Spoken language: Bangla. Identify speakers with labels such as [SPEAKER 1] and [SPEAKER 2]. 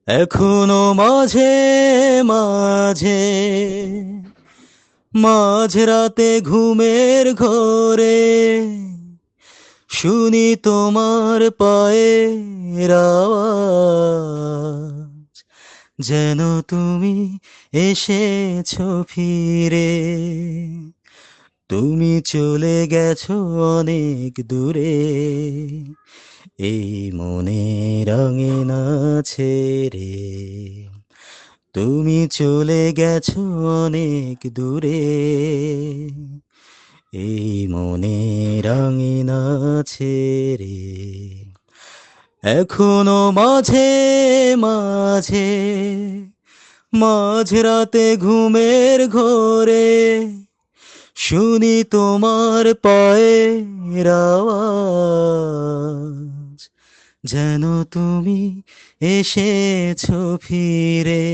[SPEAKER 1] এখনো মাঝে মাঝে মাঝরাতে ঘুমের ঘোরে শুনি তোমার পায়ের আওয়াজ, যেন তুমি এসেছো ফিরে। তুমি চলে গেছো অনেক দূরে, এই মনের আঙিনা ছেড়ে। তুমি চলে গেছো অনেক দূরে, এই মনের আঙিনা ছেড়ে। এখনো মাঝে মাঝে মাঝরাতে ঘুমের ঘোরে শুনি তোমার পায়ের আওয়াজ, যেন তুমি এসেছো ফিরে।